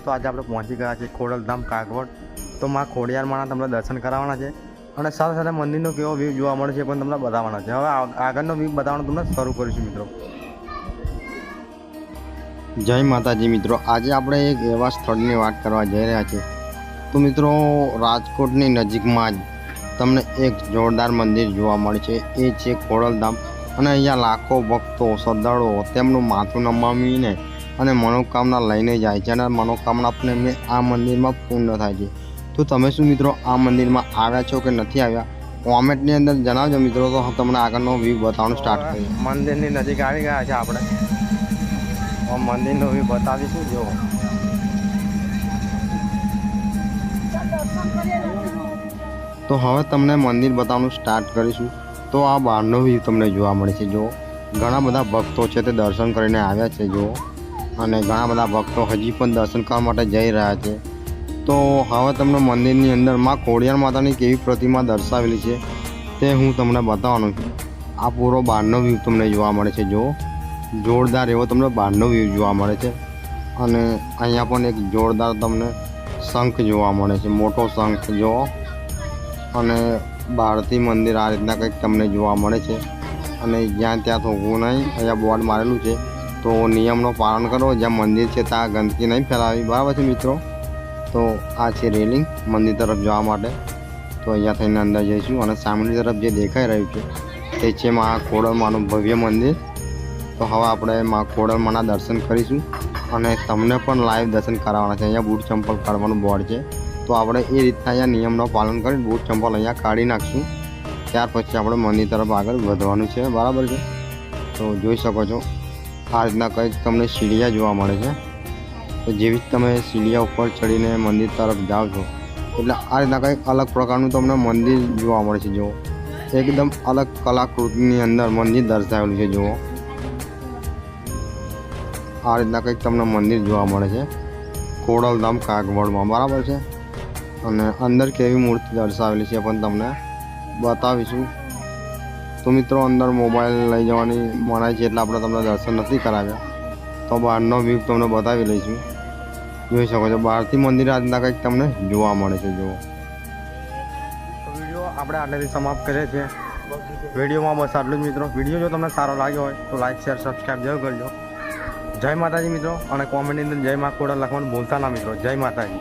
તો આજે આપણે પહોંચી ગયા છીએ ખોડલધામ કાગવડ। તો માં ખોડિયારમાંના તમને દર્શન કરાવવાના છે અને સાથે સાથે મંદિરનો કેવો વ્યૂ જોવા મળે છે પણ તમને બતાવવાના છે। હવે આગળનો વ્યૂ બતાવવાનું તમને શરૂ કરીશું મિત્રો। જય માતાજી મિત્રો, આજે આપણે એક એવા સ્થળની વાત કરવા જઈ રહ્યા છીએ। તો મિત્રો, રાજકોટની નજીકમાં જ તમને એક જોરદાર મંદિર જોવા મળે છે, એ છે ખોડલધામ। અને અહીંયા લાખો ભક્તો શ્રદ્ધાળુઓ તેમનું માથું નમાવીને અને મનોકામના લઈને જાય છે અને મનોકામના પણ આ મંદિરમાં પૂર્ણ થાય છે। તો તમે શું મિત્રો આ મંદિરમાં આવ્યા છો કે નથી આવ્યા, કોમેન્ટની અંદર જણાવજો મિત્રો। તો તમને આગળનો વ્યૂ બતાવવાનું સ્ટાર્ટ કરીએ। મંદિરની નજીક આવી ગયા છે આપણે, મંદિરનો વ્યૂ બતાવીશું। જો તો હવે તમને મંદિર બતાવવાનું સ્ટાર્ટ કરીશું। તો આ બહારનો વ્યૂ તમને જોવા મળે છે। જો ઘણા બધા ભક્તો છે તે દર્શન કરીને આવ્યા છે જો, અને ઘણા બધા ભક્તો હજી પણ દર્શન કરવા માટે જઈ રહ્યા છે। તો હવે તમને મંદિરની અંદર માં ખોડિયાર માતાની કેવી પ્રતિમા દર્શાવેલી છે તે હું તમને બતાવવાનું છું। આ પૂરો બહારનો વ્યૂ તમને જોવા મળે છે। જો જોરદાર એવો તમને બહારનો વ્યૂ જોવા મળે છે અને અહીંયા પણ એક જોરદાર તમને શંખ જોવા મળે છે, મોટો શંખ જો। અને બહારથી મંદિર આ રીતના કંઈક તમને જોવા મળે છે અને જ્યાં ત્યાં થોકવું નહીં, અહીંયા બોર્ડ મારેલું છે। તો નિયમનું પાલન કરો, જ્યાં મંદિર છે ત્યાં ગંદકી નહીં ફેલાવી, બરાબર છે મિત્રો। તો આ છે રેલિંગ મંદિર તરફ જવા માટે। તો અહીંયા થઈને અંદર જઈશું અને સામેની તરફ જે દેખાઈ રહ્યું છે તે છે મા ખોડલમાનું ભવ્ય મંદિર। તો હવે આપણે મા ખોડલમાના દર્શન કરીશું અને તમને પણ લાઈવ દર્શન કરાવવાના છે। અહીંયા બૂટ ચંપલ કાઢવાનું બોર્ડ છે, તો આપણે એ રીતના અહીંયા નિયમનું પાલન કરી બૂટ ચંપલ અહીંયા કાઢી નાખશું। ત્યાર પછી આપણે મંદિર તરફ આગળ વધવાનું છે, બરાબર છે। તો જોઈ શકો છો આ રીતના કંઈક તમને સીડિયા જોવા મળે છે। તો જેવી જ તમે સીડિયા ઉપર ચડીને મંદિર તરફ જાઓ છો એટલે આ રીતના કંઈક અલગ પ્રકારનું તમને મંદિર જોવા મળે છે। જુઓ, એકદમ અલગ કલાકૃતિની અંદર મંદિર દર્શાવેલું છે। જુઓ, આ રીતના કંઈક તમને મંદિર જોવા મળે છે ખોડલધામ કાગવડમાં, બરાબર છે। અને અંદર કેવી મૂર્તિ દર્શાવેલી છે પણ તમને બતાવીશું। તો મિત્રો, અંદર મોબાઈલ લઈ જવાની મનાઈ છે એટલે આપણે તમને દર્શન નથી કરાવ્યા। તો બહારનો વ્યૂ તમને બતાવી લઈશું। જોઈ શકો છો બહારથી મંદિર આ રીતના કંઈક તમને જોવા મળે છે। જુઓ, તો વિડીયો આપણે આટલેથી સમાપ્ત કરીએ છીએ। વિડીયોમાં બસ આટલું જ મિત્રો। વિડીયો જો તમને સારો લાગ્યો હોય તો લાઈક શેર સબસ્ક્રાઈબ જરૂર કરજો। જય માતાજી મિત્રો, અને કોમેન્ટની અંદર જય મા ખોડલ લખવાનું ભૂલતા ના મિત્રો। જય માતાજી।